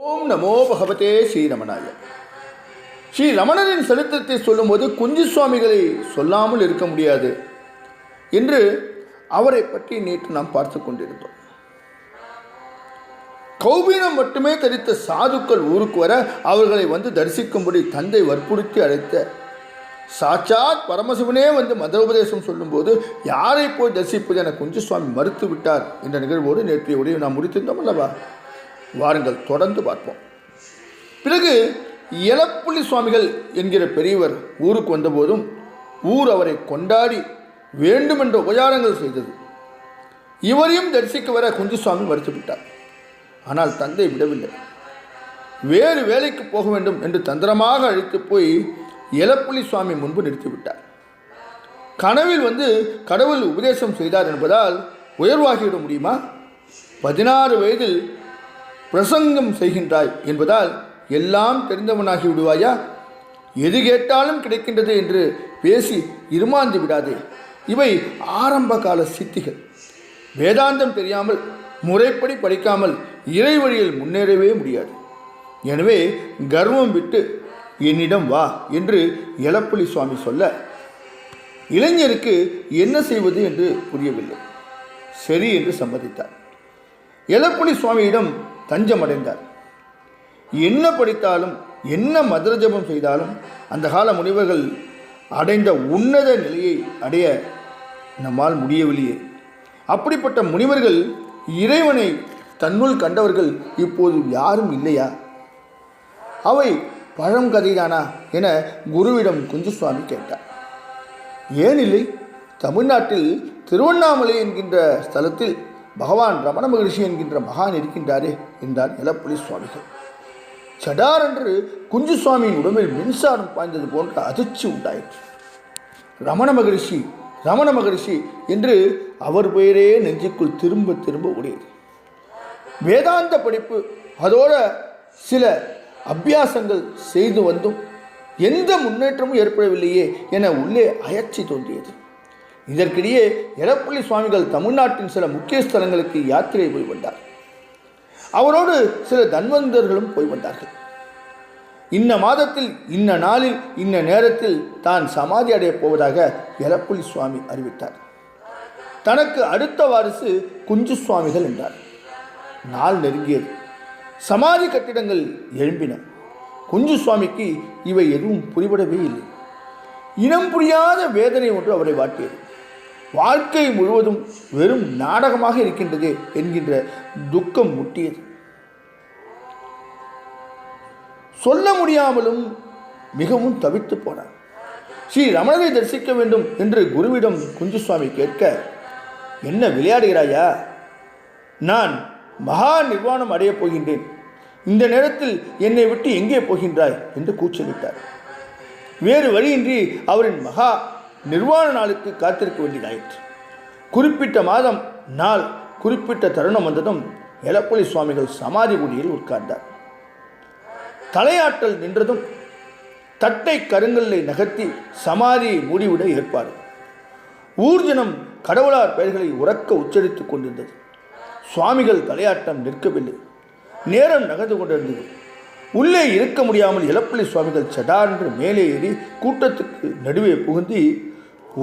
ஓம் நமோ பகவதே ஸ்ரீரமணாய. ஸ்ரீ ரமணரின் சரித்திரத்தை சொல்லும்போது குஞ்சு சுவாமிகளை சொல்லாமல் இருக்க முடியாது என்று அவரை பற்றி நேற்று நாம் பார்த்து கொண்டிருந்தோம். கௌபீனம் மட்டுமே தரித்த சாதுக்கள் ஊருக்கு வர அவர்களை வந்து தரிசிக்கும்படி தந்தை வற்புறுத்தி அழைத்த சாட்சாத் பரமசிவனே வந்து மத உபதேசம் சொல்லும்போது யாரை போய் தரிசிப்பது என குஞ்சு சுவாமி மறுத்து விட்டார் என்ற நிகழ்வோடு நேற்றைய உரையை நாம் முடித்திருந்தோம் அல்லவா? வாருங்கள், தொடர்ந்து பார்ப்போம். பிறகு எலப்புலி சுவாமிகள் என்கிற பெரியவர் ஊருக்கு வந்தபோதும் ஊர் அவரை கொண்டாடி வேண்டுமென்ற உபச்சாரங்கள் செய்தது. இவரையும் தரிசிக்க வர குஞ்சு சுவாமி மறுத்துவிட்டார். ஆனால் தந்தை விடவில்லை. வேறு வேலைக்கு போக வேண்டும் என்று தந்திரமாக அழைத்து போய் எலப்புலி சுவாமி முன்பு நிறுத்திவிட்டார். கனவில் வந்து கடவுள் உபதேசம் செய்தார் என்பதால் உயர்வாகிவிட முடியுமா? 16 வயதில் பிரசங்கம் செய்கின்றாய் என்பதால் எல்லாம் தெரிந்தவனாகி விடுவாயா? எது கேட்டாலும் கிடைக்கின்றது என்று பேசி இருமாந்து விடாதே. இவை ஆரம்ப கால சித்திகள். வேதாந்தம் தெரியாமல் முறைப்படி படிக்காமல் இறை வழியில் முன்னேறவே முடியாது. எனவே கர்வம் விட்டு என்னிடம் வா என்று எலப்புலி சுவாமி சொல்ல இளைஞருக்கு என்ன செய்வது என்று புரியவில்லை. சரி என்று சம்மதித்தார். எலப்புலி சுவாமியிடம் தஞ்சம் அடைந்தார். என்ன படித்தாலும் என்ன மந்திர ஜபம் செய்தாலும் அந்த கால முனிவர்கள் அடைந்த உன்னத நிலையை அடைய நம்மால் முடியவில்லையே. அப்படிப்பட்ட முனிவர்கள் இறைவனை தன்னுள் கண்டவர்கள் இப்போது யாரும் இல்லையா? அவை பழங்கதைதானா என குருவிடம் குஞ்சுசுவாமி கேட்டார். ஏன் இல்லை? தமிழ்நாட்டில் திருவண்ணாமலை என்கின்ற ஸ்தலத்தில் பகவான் ரமண மகரிஷி என்கின்ற மகான் இருக்கின்றாரே என்றார் எலப்புலி சுவாமிகள். சடார் என்று குஞ்சு சுவாமியின் உடம்பில் மின்சாரம் பாய்ந்தது போன்ற அதிர்ச்சி உண்டாயிற்று. ரமண மகரிஷி ரமண மகரிஷி என்று அவர் பெயரே நெஞ்சுக்குள் திரும்ப திரும்ப ஓடியது. வேதாந்த படிப்பு அதோட சில அபியாசங்கள் செய்து வந்தும் எந்த முன்னேற்றமும் ஏற்படவில்லையே என உள்ளே அயற்சி தோன்றியது. இதற்கிடையே எலப்புலி சுவாமிகள் தமிழ்நாட்டின் சில முக்கிய ஸ்தலங்களுக்கு யாத்திரை போய் வந்தார். அவரோடு சில தன்வந்தர்களும் போய் வந்தார்கள். இன்ன மாதத்தில் இன்ன நாளில் இன்ன நேரத்தில் தான் சமாதி அடையப் போவதாக எலப்புலி சுவாமி அறிவித்தார். தனக்கு அடுத்த வாரிசு குஞ்சு சுவாமிகள் என்றார். நாள் நெருங்கியது. சமாதி கட்டிடங்கள் எழும்பின. குஞ்சு சுவாமிக்கு இவை எதுவும் புரிபடவே இல்லை. இனம் புரியாத வேதனை ஒன்று அவரை வாட்டியது. வாழ்க்கை முழுவதும் வெறும் நாடகமாக இருக்கின்றது என்கின்ற துக்கம் முட்டியது. சொல்ல முடியாமலும் மிகவும் தவித்து போனார். ஸ்ரீ ரமணரை தரிசிக்க வேண்டும் என்று குருவிடம் குஞ்சுசுவாமி கேட்க, என்ன விளையாடுகிறாயா? நான் மகா நிர்வாணம் அடையப் போகின்றேன். இந்த நேரத்தில் என்னை விட்டு எங்கே போகின்றாய் என்று கூச்சலிட்டார். வேறு வழியின்றி அவரின் மகா நிர்வாண நாளுக்கு காத்திருக்க வேண்டியதாயிற்று. குறிப்பிட்ட மாதம் நாள் குறிப்பிட்ட தருணம் வந்ததும் எலப்புலி சுவாமிகள் சமாதி குடியில் உட்கார்ந்தார். தலையாட்டல் நின்றதும் தட்டை கருங்கல்லை நகர்த்தி சமாதியை மூடிவிட ஏற்பாடு. ஊர்ஜனம் கடவுளார் பெயர்களை உறக்க உச்சரித்துக் கொண்டிருந்தது. சுவாமிகள் தலையாட்டம் நிற்கவில்லை. நேரம் நகர்ந்து கொண்டிருந்தது. உள்ளே இருக்க முடியாமல் எலப்புலி சுவாமிகள் சடாரென்று மேலே ஏறி கூட்டத்துக்கு நடுவே புகுந்தி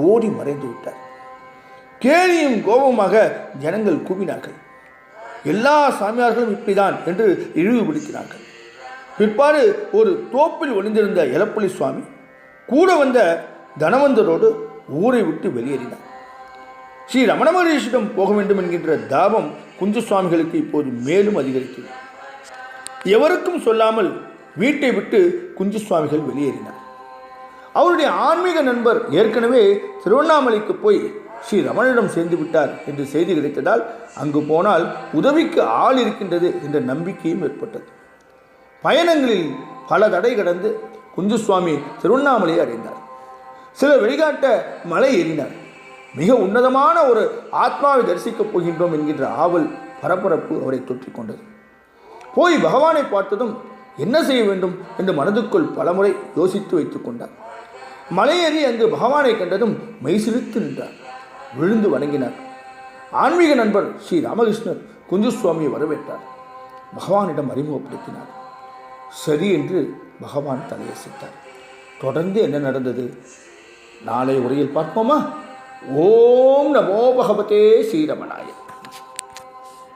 ஓடி மறைந்து விட்டார். கேலியும் கோபமாக ஜனங்கள் கூவினார்கள். எல்லா சாமியார்களும் இப்படிதான் என்று இழிவுபடுத்தினார்கள். பிற்பாடு ஒரு தோப்பில் ஒளிந்திருந்த எலப்புலி சுவாமி கூட வந்த தனவந்தரோடு ஊரை விட்டு வெளியேறினார். ஸ்ரீ ரமண மகரிஷியிடம் போக வேண்டும் என்கின்ற தாபம் குஞ்சு சுவாமிகளுக்கு இப்போது மேலும் அதிகரித்தது. எவருக்கும் சொல்லாமல் வீட்டை விட்டு குஞ்சு சுவாமிகள் வெளியேறினார். அவருடைய ஆன்மீக நண்பர் ஏற்கனவே திருவண்ணாமலைக்கு போய் ஸ்ரீ ரமணனிடம் சேர்ந்து விட்டார் என்று செய்தி கிடைத்ததால் அங்கு போனால் உதவிக்கு ஆள் இருக்கின்றது என்ற நம்பிக்கையும் ஏற்பட்டது. பயணங்களில் பல தடை கடந்து குஞ்சு சுவாமி திருவண்ணாமலையை அடைந்தார். சிலர் வழிகாட்ட மலை ஏறினார். மிக உன்னதமான ஒரு ஆத்மாவை தரிசிக்கப் போகின்றோம் என்கின்ற ஆவல் பரபரப்பு அவரை தொற்றிக் கொண்டது. போய் பகவானை பார்த்ததும் என்ன செய்ய வேண்டும் என்று மனதுக்குள் பலமுறை யோசித்து வைத்துக் கொண்டார். மலையேறி அங்கு பகவானை கண்டதும் மெய்சிலிர்த்து நின்றார். விழுந்து வணங்கினார். ஆன்மீக நண்பர் ஸ்ரீ ராமகிருஷ்ணர் குஞ்சு சுவாமியை வரவேற்றார். பகவானிடம் அறிமுகப்படுத்தினார். சரி என்று பகவான் தலையசைத்தார். தொடர்ந்து என்ன நடந்தது நாளை உரையில் பார்ப்போமா? ஓம் நமோ பகவதே ஸ்ரீரமணாய.